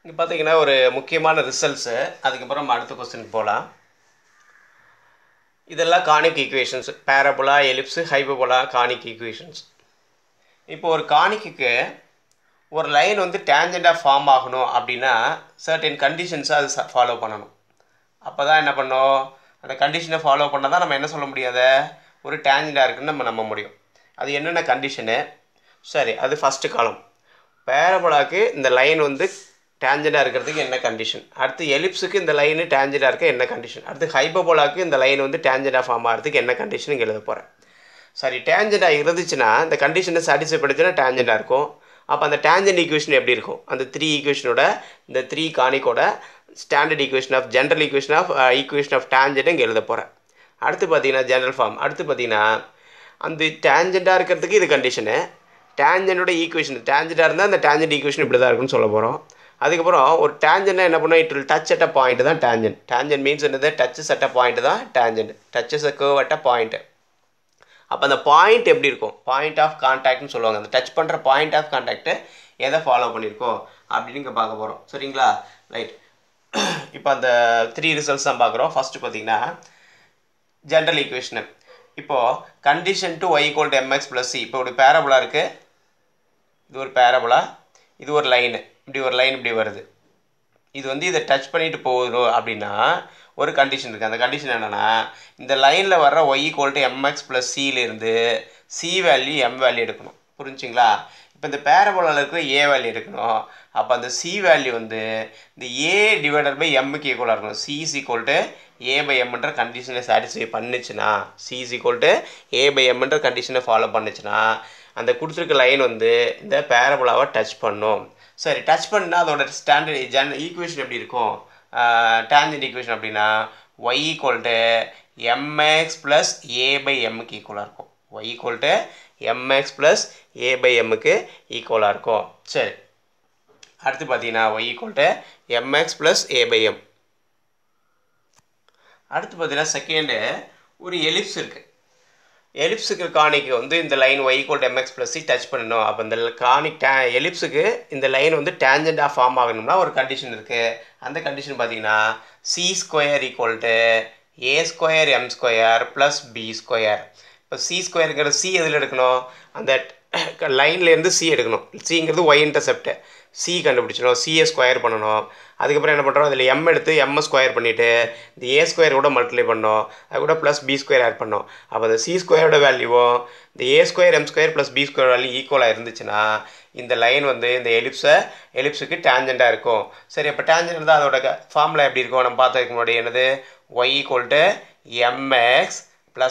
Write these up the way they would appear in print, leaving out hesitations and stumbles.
இங்கே பார்த்தீங்கன்னா ஒரு முக்கியமான ரிசல்ட்ஸு. அதுக்கப்புறம் நம்ம அடுத்த கொஸ்டினுக்கு போகலாம். இதெல்லாம் conic equations. Parabola, ellipse, hyperbola, conic equations. இப்போ ஒரு கானிக்கு ஒரு லைன் வந்து டேஞ்சண்டாக ஃபார்ம் ஆகணும் அப்படின்னா சர்டன் கண்டிஷன்ஸை அது ஃபாலோ பண்ணணும். அப்போ தான் என்ன பண்ணோம், அந்த கண்டிஷனை ஃபாலோ பண்ணால் தான் நம்ம என்ன சொல்ல முடியாத ஒரு டேஞ்சண்டாக இருக்குன்னு நம்ம நம்ப முடியும். அது என்னென்ன கண்டிஷனு? சரி, அது ஃபஸ்ட்டு காலம். பேரபோலாவுக்கு இந்த லைன் வந்து டேஞ்சண்டாக இருக்கிறதுக்கு என்ன கண்டிஷன்? அடுத்து எலிப்ஸுக்கு இந்த லைனு டேஞ்சண்டாக இருக்க என்ன கண்டிஷன்? அடுத்து ஹைபர்போலாவுக்கு இந்த லைன் வந்து டேஞ்சண்டாக ஃபார்ம் ஆகிறதுக்கு என்ன கண்டிஷன் இங்கே எழுத போகிறேன். சரி, டேஞ்சண்டாக இருந்துச்சுன்னா இந்த கண்டிஷனை சாட்டிஸ்ஃபை பண்ணிச்சுன்னா டேஞ்சண்டாக இருக்கும். அப்போ அந்த டேஞ்சண்ட் ஈக்குவேஷன் எப்படி இருக்கும்? அந்த 3 ஈக்குவேஷனோட இந்த 3 கானிக்கோட standard equation of general equation of tangent இங்கே எழுத போகிறேன். அடுத்து பார்த்தீங்கன்னா ஜென்ரல் ஃபார்ம். அடுத்து பார்த்தீங்கன்னா அந்த டேஞ்சண்டாக இருக்கிறதுக்கு இது கண்டிஷனு, டேஞ்சண்டோட ஈக்குவேஷன் டேஞ்சண்டாக இருந்தால் அந்த டேஞ்சண்ட் ஈக்குவேஷன் இப்படி தான் இருக்குன்னு சொல்ல போகிறோம். அதுக்கப்புறம் ஒரு டேஞ்சண்ட்னா என்ன பண்ணோம், it will touch at a point தான் டேஞ்சண்ட். டேஞ்சண்ட் மீன்ஸ் என்னது? டச்சஸ் அட் அ பாயிண்ட் தான் tangent. Touches a curve at a point. அப்போ அந்த பாயிண்ட் எப்படி இருக்கும்? பாயிண்ட் ஆஃப் கான்டாக்ட்னு சொல்லுவாங்க. அந்த டச் பண்ணுற பாயிண்ட் ஆஃப் கான்டாக்ட்டு எதை ஃபாலோ பண்ணியிருக்கோம் அப்படின்னு இங்கே பார்க்க போகிறோம். சரிங்களா? ரைட். இப்போ அந்த 3 ரிசல்ட்ஸ் தான் பார்க்குறோம். ஃபஸ்ட்டு பார்த்தீங்கன்னா ஜென்ரல் ஈக்குவேஷனு. இப்போது condition to y = mx + c. இப்போ ஒரு பேரபோலா இருக்குது, இது ஒரு பேரபோலா, இது ஒரு லைனு, இப்படி ஒரு லைன் இப்படி வருது. இது வந்து இதை டச் பண்ணிட்டு போகணும் அப்படின்னா ஒரு கண்டிஷன் இருக்குது. அந்த கண்டிஷன் என்னென்னா, இந்த லைனில் வர்ற y = mx + cலேருந்து c value m value எடுக்கணும். புரிஞ்சுங்களா? இப்போ இந்த பேரபோலாவில் இருக்கிற a வேல்யூ எடுக்கணும். அப்போ அந்த c வேல்யூ வந்து இந்த a/mக்கு ஈக்குவலாக இருக்கணும். c = a/mன்ற கண்டிஷனை சாட்டிஸ்ஃபை பண்ணுச்சுன்னா, c a/mன்ற கண்டிஷனை ஃபாலோ பண்ணுச்சுன்னா அந்த கொடுத்துருக்க லைன் வந்து இந்த பேரபோலாவை டச் பண்ணும். சரி, டச் பண்ணால் அதோட ஸ்டாண்டர்ட் ஈக்குவேஷன் எப்படி இருக்கும்? டேஞ்சண்ட் ஈக்குவேஷன் அப்படின்னா y = mx + a/mக்கு ஈக்குவலாக இருக்கும். y = mx + a/mக்கு ஈக்குவலாக இருக்கும். சரி, அடுத்து பார்த்தீங்கன்னா y = mx + a/m. அடுத்து பார்த்தீங்கன்னா செகண்டு ஒரு எலிப்ஸ் இருக்குது. எலிப்ஸுக்கு கானிக்கு வந்து இந்த line y = mx + c touch பண்ணணும். அப்போ இந்த கானிக் எலிப்ஸுக்கு இந்த லைன் வந்து டேஞ்சண்டாக ஃபார்ம் ஆகணும்னா ஒரு கண்டிஷன் இருக்குது. அந்த கண்டிஷன் பார்த்தீங்கன்னா c² = a² m² + b². இப்போ c²ங்கிறது c எதில் எடுக்கணும்? அந்த லைன்லேருந்து c எடுக்கணும். cங்கிறது y intercept. c கண்டுபிடிச்சிடும், c square பண்ணணும். அதுக்கப்புறம் என்ன பண்ணுறோம், அதில் m எடுத்து m ஸ்கொயர் பண்ணிவிட்டு இந்த a² கூட மல்டிப்ளை பண்ணோம், அது கூட +b² ஆட் பண்ணோம். அப்போ அந்த c² வேல்யூவும் இந்த a² m² + b² வேல்யூ ஈக்குவலாக இருந்துச்சுன்னா இந்த லைன் வந்து இந்த எலிப்ஸுக்கு டேஞ்சண்டாக இருக்கும். சரி, அப்போ டேஞ்சண்ட் இருந்தால் அதோட ஃபார்முலா எப்படி இருக்கும்? நம்ம பார்த்ததுக்கு முன்னாடி என்னது? y = mx ±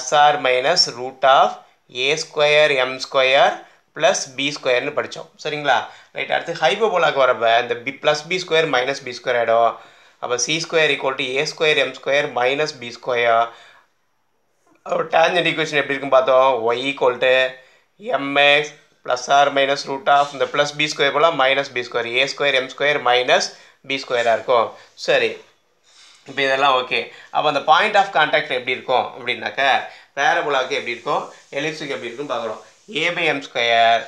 √a² m² + b² படித்தோம். சரிங்களா? ரைட். அடுத்து ஹைபர்போலாவுக்கு வரப்போ இந்த +b² - b² ஆகிடும். அப்போ c² = a² m² - b². ஒரு டேஞ்சண்ட் ஈக்குவேஷன் எப்படி இருக்குன்னு பார்த்தோம். y = mx ± இந்த +b² போல் -b², a² m² - b² இருக்கும். சரி, இப்போ இதெல்லாம் ஓகே. அப்போ அந்த பாயிண்ட் ஆஃப் கான்டாக்ட் எப்படி இருக்கும் அப்படின்னாக்க பேரபோலாவுக்கு எப்படி இருக்கும், எலிப்ஸுக்கு எப்படி இருக்குன்னு பார்க்குறோம். a/m² - 2a/m.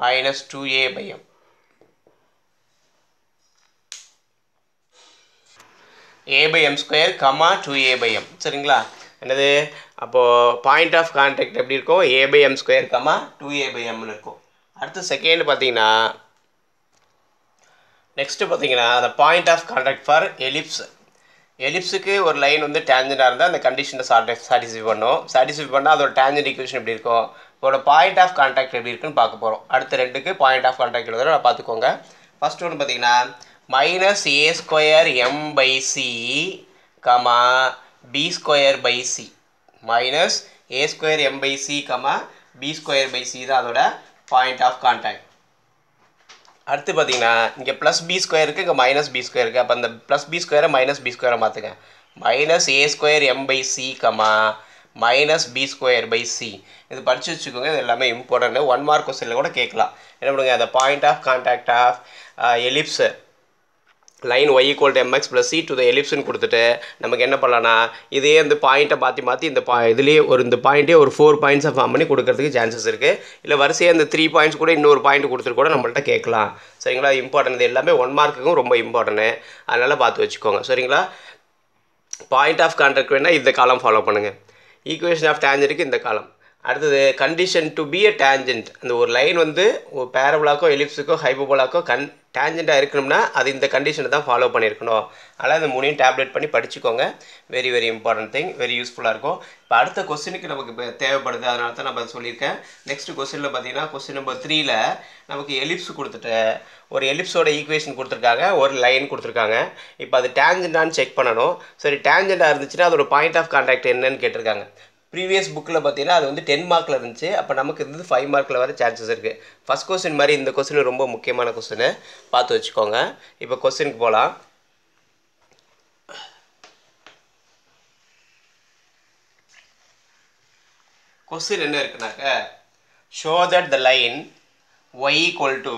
a/m², 2a/m. சரிங்களா? என்னது? அப்போது பாயிண்ட் ஆஃப் கான்டாக்ட் எப்படி இருக்கும்? a/m², 2a/mனு இருக்கும். அடுத்து செகண்ட் பார்த்தீங்கன்னா நெக்ஸ்ட்டு பார்த்தீங்கன்னா அந்த point of contact for ellipse. எலிப்ஸுக்கு ஒரு லைன் வந்து டேஞ்சண்டாக இருந்தால் அந்த கண்டிஷனை சாட்டிஸ்ஃபை பண்ணும். சாட்டிஸ்ஃபை பண்ணால் அதோட டேஞ்சண்ட் ஈக்குவேஷன் எப்படி இருக்கும்? இதோட பாயிண்ட் ஆஃப் கான்டாக்ட் எப்படி இருக்குன்னு பார்க்க போகிறோம். அடுத்த ரெண்டுக்கு பாயிண்ட் ஆஃப் கான்டாக்ட் எழுதுறோம், நான் பார்த்துக்கோங்க. ஃபர்ஸ்ட் ஒன்று பார்த்தீங்கன்னா -a² m/c, b²/c. -a² m/c, b²/c தான் அதோட பாயிண்ட் ஆஃப் கான்டாக்ட். அடுத்து பார்த்தீங்கன்னா இங்கே +b² இருக்குது, இங்கே -b² இருக்குது. அப்போ அந்த +b² -b² மாற்றுங்க. -a² m/c, -b²/c. இது படித்து வச்சுக்கோங்க. இது எல்லாமே இம்பார்ட்டன்ட். 1 மார்க் கொஸ்டினில் கூட கேட்கலாம். என்ன பண்ணுங்க, அந்த point of contact of ellipse line y equal to mx plus c to the எலிப்ஸ்னு கொடுத்துட்டு நமக்கு என்ன பண்ணலாம்னா இதே இந்த பாயிண்ட்டை மாற்றி இந்த இதுலேயே இந்த பாயிண்ட்டே ஒரு 4 பாயிண்ட்ஸை ஃபார்ம் பண்ணி கொடுக்கறதுக்கு சான்சஸ் இருக்குது. இல்லை வரிசையாக இந்த 3 பாயிண்ட்ஸ் கூட இன்னொரு பாயிண்ட் கொடுத்துட்டு கூட நம்மள்ட்ட கேட்கலாம். சரிங்களா? இம்பார்ட்டன்ட். இது எல்லாமே 1 மார்க்குக்கும் ரொம்ப இம்பார்ட்டன்ட்டு. அதனால் பார்த்து வச்சுக்கோங்க. சரிங்களா? பாயிண்ட் ஆஃப் கான்டாக்ட் வேணால் இந்த காலம் ஃபாலோ பண்ணுங்கள். ஈக்குவேஷன் ஆஃப் டேஞ்சருக்கு இந்த காலம். அடுத்தது condition to be a tangent. அந்த ஒரு லைன் வந்து ஒரு பேரபோலாக்கோ எலிப்ஸுக்கோ ஹைபோபோலாக்கோ டேஞ்சண்ட்டாக இருக்கணும்னா அது இந்த கண்டிஷனை தான் ஃபாலோ பண்ணியிருக்கணும். அதனால் இந்த 3 டேப்லெட் பண்ணி படிச்சுக்கோங்க. Very very important thing. Very யூஸ்ஃபுல்லாக இருக்கும். இப்போ அடுத்த கொஸ்டினுக்கு நமக்கு இப்போ தேவைப்படுது. அதனால தான் நம்ம சொல்லியிருக்கேன். நெக்ஸ்ட் கொஸ்டினில் பார்த்தீங்கன்னா கொஸ்டின் நம்பர் 3ல் நமக்கு எலிப்ஸ் கொடுத்துட்டு ஒரு எலிப்ஸோட ஈக்குவேஷன் கொடுத்துருக்காங்க, ஒரு லைன் கொடுத்துருக்காங்க. இப்போ அது டேஞ்சண்டான்னு செக் பண்ணணும். சரி, டேஞ்சண்டாக இருந்துச்சுன்னா அதோட பாயிண்ட் ஆஃப் கான்டாக்ட் என்னன்னு கேட்டிருக்காங்க. ப்ரீவியஸ் புக்கில் பார்த்தீங்கன்னா அது வந்து 10 மார்க்கில் இருந்துச்சு. அப்போ நமக்கு இருந்தது 5 மார்க்கில் வர சான்சஸ் இருக்குது. ஃபஸ்ட் கொஸ்டின் மாதிரி இந்த கொஸ்டின் ரொம்ப முக்கியமான கொஸ்டின், பார்த்து வச்சுக்கோங்க. இப்போ கொஸ்டினுக்கு போகலாம். கொஸ்டின் என்ன இருக்குனாக்க, show that the line y equal to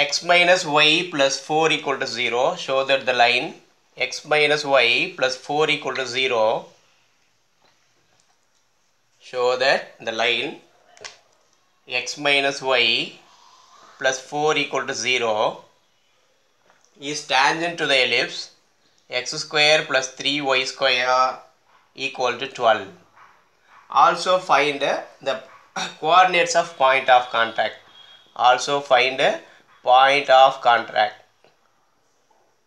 x minus y plus 4 equal to 0. Show that the line x minus y plus 4 equal to 0. Show that the line x minus y plus 4 equal to 0 is tangent to the ellipse x square plus 3y square equal to 12. Also find the coordinates of point of contact. Also find point of contact.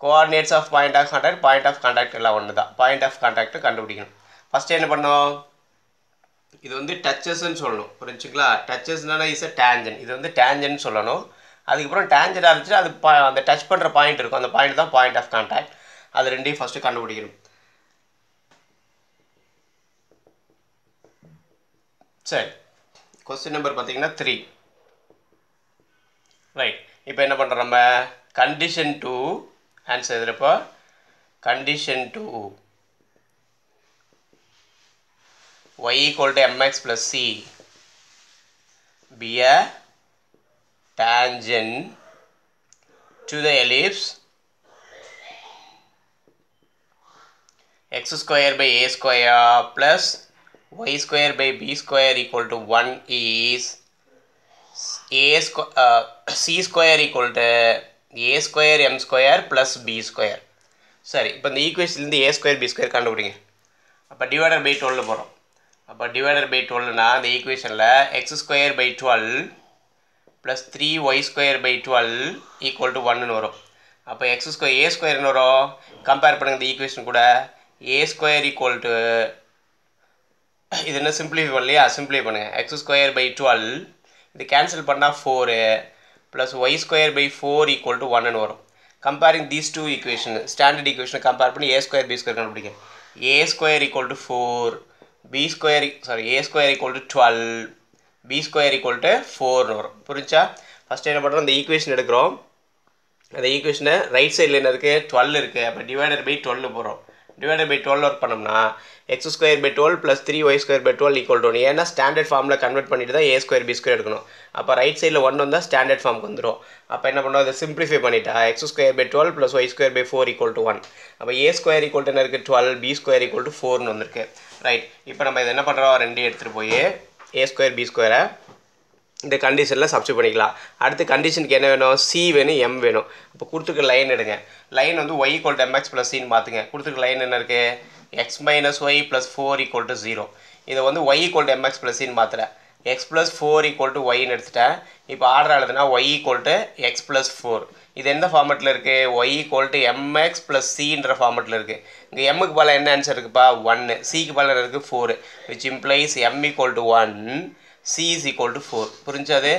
Coordinates of point of contact எல்லாம் ஒன்று தான். Point of contact கண்டுபிடிக்கணும். First என்ன பண்ணோம், இது வந்து டச்சஸ்ன்னு சொல்லணும். புரிஞ்சுங்களா? டச்சஸ்னா இஸ் அ டேஞ்சன். இது வந்து டேஞ்சன்னு சொல்லணும். அதுக்கப்புறம் டேஞ்சனாக இருந்துச்சுன்னா அது அந்த டச் பண்ணுற பாயிண்ட் இருக்கும். அந்த பாயிண்ட் தான் பாயிண்ட் ஆஃப் கான்டாக்ட். அது ரெண்டையும் ஃபஸ்ட்டு கண்டுபிடிக்கணும். சரி, கொஸ்டின் நம்பர் பார்த்தீங்கன்னா 3. ரைட். இப்போ என்ன பண்ணுறோம் நம்ம, கண்டிஷன் 2 ஆன்சர் எழுதுறப்போ condition 2 y equal to mx plus c be a tangent to the ellipse x square by a square plus y square by b square equal to 1 is c square equal to a square m square plus b square. சரி, இப்போ இந்த ஈக்குவேஷன்லேருந்து a square b square கண்டுபிடிங்க. அப்போ divider by 12 போகிறோம். அப்போ divider by 12னா இந்த ஈக்குவேஷனில் x square by 12 plus 3y square by 12 equal to 1ன்னு வரும். அப்போ எக்ஸ் ஸ்கொயர் ஏ ஸ்கொயர்னு வரும். கம்பேர் பண்ணுங்கள் இந்த ஈக்குவேஷன் கூட. ஏ ஸ்கொயர் ஈக்குவல் டு இது என்ன சிம்பிளிஃபை பண்ணலையா, சிம்பிளிஃபை பண்ணுங்கள். எக்ஸ் ஸ்கொயர் பை 12 இது கேன்சல் பண்ணால் 4 plus y square by 4 equal to 1ன்னு வரும். Comparing these two equation, standard ஈக்குவேஷனை கம்பேர் பண்ணி ஏ ஸ்கொயர் பி ஸ்கொயர் கண்டுபிடிங்க. A square equal to 4 b square a square equal to 12 b square equal to 4 வரும். புரிஞ்சா? First என்ன பண்ணுறோம், இந்த ஈக்குவேஷன் எடுக்கிறோம். அந்த ஈக்குவேஷனை ரைட் சைடில் என்ன இருக்குது, 12 இருக்குது. அப்போ டிவைடர் பை 12 போகிறோம். டிவைடர் பை 12 ஒர்க் பண்ணோம்னா x square by 12 plus 3y square by 12 equal to 1. ஏன்னா ஸ்டாண்டர்ட் ஃபார்மில் கன்வெர்ட் பண்ணிட்டு தான் ஏ ஸ்கொயர் பி ஸ்கொயர் எடுக்கணும். அப்போ ரைட் சைடில் 1 வந்தால் ஸ்டாண்டர்ட் ஃபார்முக்கு வந்துடும். அப்போ என்ன பண்ணுவோம், அதை சிம்பிளிஃபை பண்ணிட்டா x square by 12 plus y square by 4 equal to 1. அப்போ ஏ ஸ்கொயர் ஈக்குவல் டு என்ன இருக்குது, 12, பி ஸ்கொயர் ஈக்குவல் டு 4னு வந்திருக்கு. ரைட். இப்போ நம்ம இதை என்ன பண்ணுறோம், ரெண்டையும் எடுத்துகிட்டு போய் ஏ ஸ்கொயர் பி ஸ்கொயரை இந்த கண்டிஷனில் சப்ஸ்டிட் பண்ணிக்கலாம். அடுத்து கண்டிஷனுக்கு என்ன வேணும், சி வேணும், எம் வேணும். இப்போ கொடுத்துருக்க லைன் எடுங்க. லைன் வந்து y equal to mx plus சின்னு மாற்றுங்க. கொடுத்துருக்க லைன் என்ன இருக்குது, x minus y plus 4 equal to 0. இதை வந்து y equal to mx plus சின்னு மாற்றுறேன். x ப்ளஸ் 4 ஈக்குவல் டு ஒய்ன்னு எடுத்துட்டேன். இப்போ ஆர்டர் எழுதுனா y equal to x plus 4. இது எந்த ஃபார்மெட்டில் இருக்குது, y equal to mx plus சின்ற ஃபார்மெட்டில் இருக்குது. இங்கே எம்முக்கு பால என்ன ஆன்சர் இருக்குப்பா, 1. சிக்கு பால இருக்குது 4, which implies m equal to 1, c is equal to 4. புரிஞ்சாது,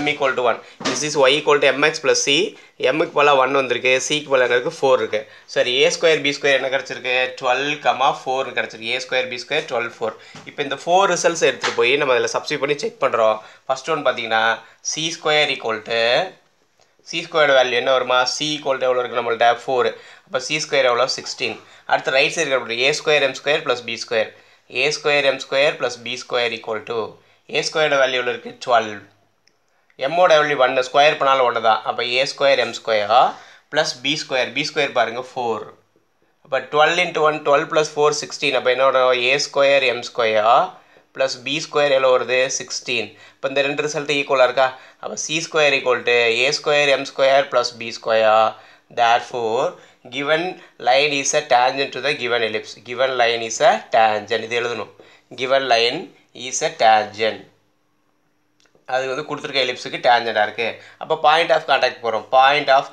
m equal to 1. This is y equal to mx plus c. m க்கு பல 1 வந்திருக்கு, c க்கு பல என்ன இருக்குது, 4 இருக்குது. சரி, a ஸ்கொயர் b ஸ்கொயர் என்ன கிடச்சிருக்கு, 12, 4 கிடச்சிருக்கு. a square b square 12, 4. இப்போ இந்த 4 ரிசல்ட்ஸ் எடுத்துகிட்டு போய் நம்ம அதில் சப்ஸ்டிட் பண்ணி செக் பண்ணுறோம். ஃபர்ஸ்ட் ஒன் பார்த்தீங்கன்னா c square equal to c square value என்ன வருமா, c ஈக்குவல் டு எவ்வளோ இருக்குது நம்மள்ட்ட 4. அப்போ c ஸ்கொயர் எவ்வளோ 16. அடுத்து ரைட் சைடு கண்டுபிடி, a square m square plus b square. a square m square plus b square equal to a squared வேல்யூவில் இருக்குது 12. எம்மோட வேல்யூ 1 ஸ்கொயர் பண்ணாலும் 1 தான். அப்போ a square m square plus b square பாருங்கள் 4. அப்போ 12 × 1 12 + 4 16. அப்போ என்னோட a square m square plus b square எவ்வளோ வருது 16. இப்போ இந்த ரெண்டு ரிசல்ட்டு ஈக்குவலாக இருக்கா? அப்போ c square equal to a square m square plus b square. Therefore given line is a tangent to the given ellipse. Given line is a tangent. இது எழுதணும். Given line is a tangent. அது வந்து கொடுத்துருக்க எலிப்ஸுக்கு டேஞ்சண்டாக இருக்குது. அப்போ point of contact போகிறோம். Point of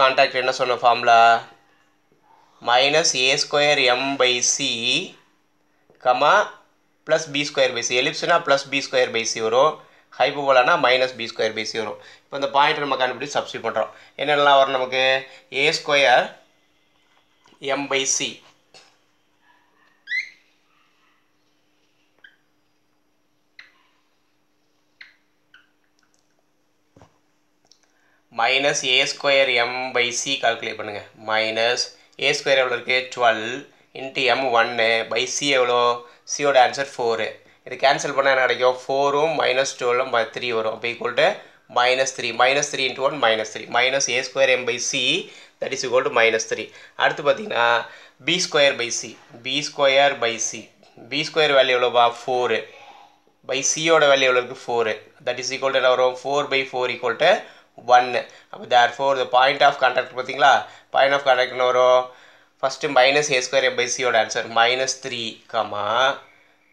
contact என்ன சொன்ன formula? Minus a square m by c comma plus b square by c. எலிப்ஸ்னா plus b square by c வரும். ஹைபோபோலானா minus b square by c வரும். இப்போ இந்த பாயிண்ட் நம்ம கண்டுபிடிச்சி சப்ஸ்டிட் பண்ணுறோம். என்னென்னலாம் வரும் நமக்கு? A square m by c minus a square m by c calculate பண்ணுங்கள். மைனஸ் ஏ ஸ்கொயர் எவ்வளோ இருக்குது? 12 இன்ட்டு எம் 1 பை சி எவ்வளோ? சியோட ஆன்சர் 4. இது கேன்சல் பண்ணால் என்ன கிடைக்கும்? 4ம் மைனஸ் 12ம் 3 வரும். அப்போ equal to -3. -3 × 1 -3. Minus a square m by c that is equal to -3. அடுத்து பார்த்தீங்கன்னா b square by c. B square value எவ்வளோபா? 4 பை சியோட வேல்யூ எவ்வளோ இருக்குது? 4. தட் இஸ் ஈக்குவல் டு என்ன வரும்? 4/4 ஈக்குவல் டு 1. அப்போ therefore the point of contact பார்த்தீங்களா? பாயிண்ட் ஆஃப் கான்டாக்ட் என்ன வரும்? First minus a square m by சியோட answer -3 comma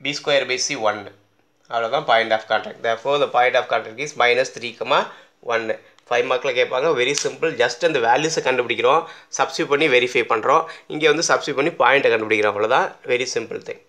b square by c 1. அவ்வளோதான் point of contact. therefore the point of contact is -3, 1. 5 மார்க்கில் கேட்பாங்க. Very simple. Just அந்த வேல்யூஸை கண்டுபிடிக்கிறோம், சப்ஸ்டியூட் பண்ணி வெரிஃபை பண்ணுறோம். இங்கே வந்து சப்ஸ்டியூட் பண்ணி பாயிண்ட்டை கண்டுபிடிக்கிறோம். அவ்வளோதான். Very simple thing.